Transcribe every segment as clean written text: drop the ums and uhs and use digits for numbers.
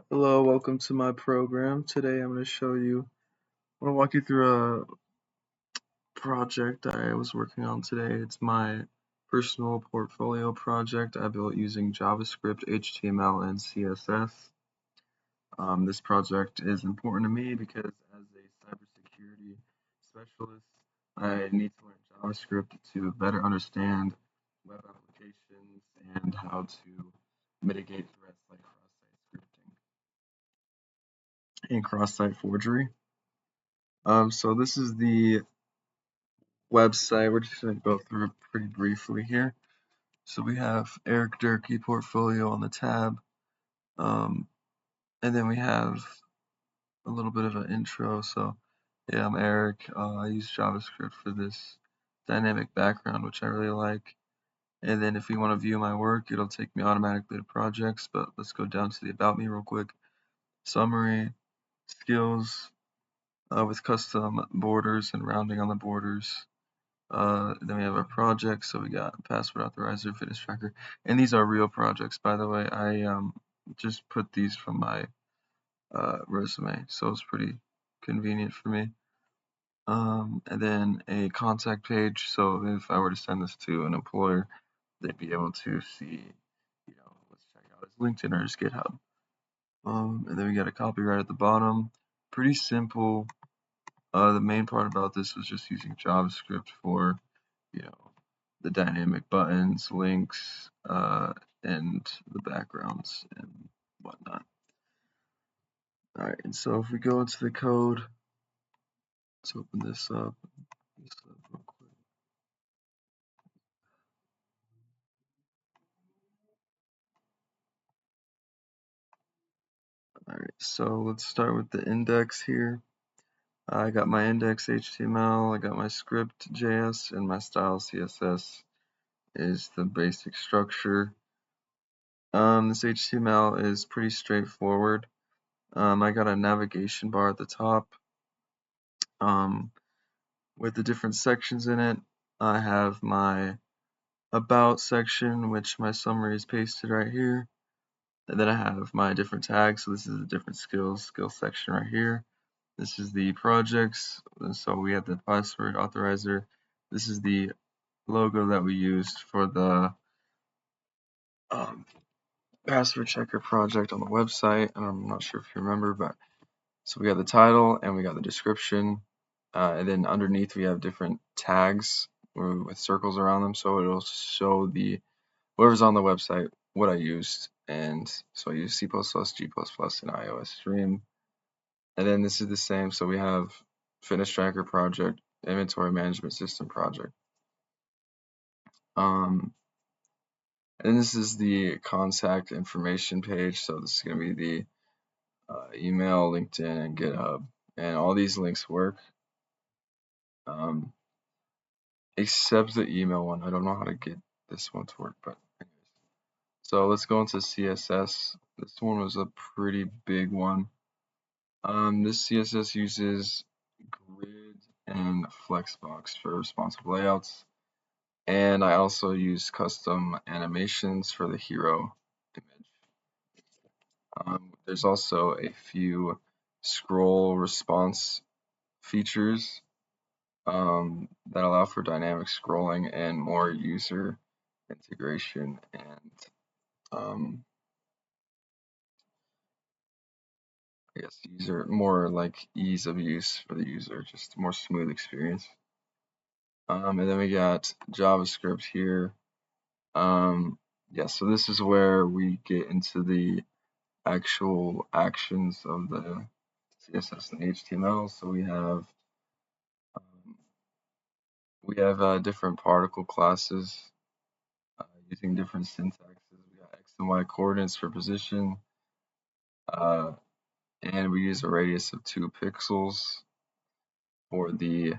Hello, welcome to my program. Today I'm going to walk you through a project I was working on today. It's my personal portfolio project I built using JavaScript, HTML, and CSS. This project is important to me because as a cybersecurity specialist, I need to learn JavaScript to better understand web applications and how to mitigate threats like cross-site scripting and cross-site forgery. So this is the website. We're just going to go through it pretty briefly here. So we have Eric Durkee portfolio on the tab. Um, and then we have a little bit of an intro. So yeah, I'm Eric. I use JavaScript for this dynamic background, which I really like. And then if you want to view my work, it'll take me automatically to projects, but let's go down to the About Me real quick. Summary, skills, with custom borders and rounding on the borders. Then we have our projects. So we got password authorizer, fitness tracker, and these are real projects, by the way. I just put these from my resume, so it's pretty convenient for me. And then a contact page. So if I were to send this to an employer, they'd be able to see, let's check out his LinkedIn or his GitHub. And then we got a copyright at the bottom. Pretty simple. The main part about this was just using JavaScript for, you know, the dynamic buttons, links, and the backgrounds and whatnot. Alright, and so if we go into the code, let's open this up real quick. Alright, so let's start with the index here. I got my index HTML, I got my script JS, and my style CSS is the basic structure. This HTML is pretty straightforward. I got a navigation bar at the top with the different sections in it. I have my about section, which my summary is pasted right here. And then I have my different tags. So this is the different skills section right here. This is the projects. And so we have the password authorizer. This is the logo that we used for the password checker project on the website. I'm not sure if you remember, but so we got the title and we got the description. And then underneath we have different tags with circles around them. So it'll show the whatever's on the website, what I used. And so I use C++, G++, and iOS Stream. And then this is the same. So we have fitness tracker project, inventory management system project. And this is the contact information page. So this is going to be the email, LinkedIn, and GitHub. And all these links work. Except the email one. I don't know how to get this one to work, but anyways. So let's go into CSS. This one was a pretty big one. This CSS uses grid and flexbox for responsive layouts. And I also use custom animations for the hero image. There's also a few scroll response features that allow for dynamic scrolling and more user integration and I guess more like ease of use for the user, just a more smooth experience. And then we got JavaScript here. Yeah, so this is where we get into the actual actions of the CSS and HTML. So we have different particle classes using different syntaxes. We got X and Y coordinates for position, and we use a radius of 2 pixels for the.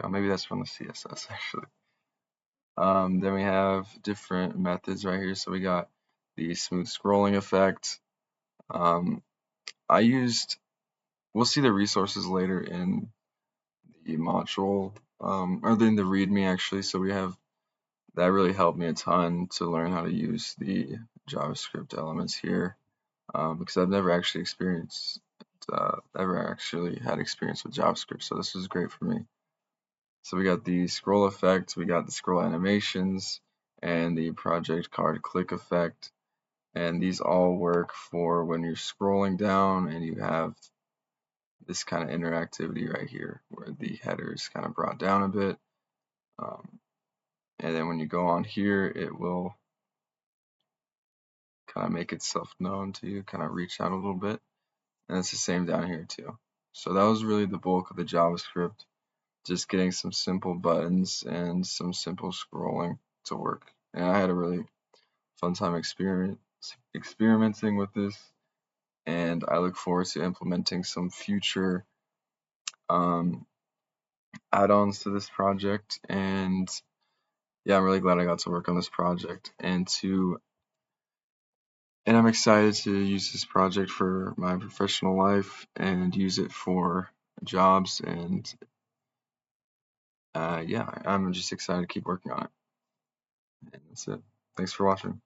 Maybe that's from the CSS actually. Then we have different methods right here. So we got the smooth scrolling effect. We'll see the resources later in the module, or in the README actually. So we have that really helped me a ton to learn how to use the JavaScript elements here, because I've never actually had experience with JavaScript, so this was great for me. So we got the scroll effect, we got the scroll animations, and the project card click effect, and these all work for when you're scrolling down and you have this kind of interactivity right here, where the header is kind of brought down a bit. And then when you go on here, it will kind of make itself known to you, kind of reach out a little bit. And it's the same down here too. So that was really the bulk of the JavaScript, just getting some simple buttons and some simple scrolling to work. And I had a really fun time experimenting with this, and I look forward to implementing some future add-ons to this project. And yeah, I'm really glad I got to work on this project and I'm excited to use this project for my professional life and use it for jobs. And yeah, I'm just excited to keep working on it. And that's it. Thanks for watching.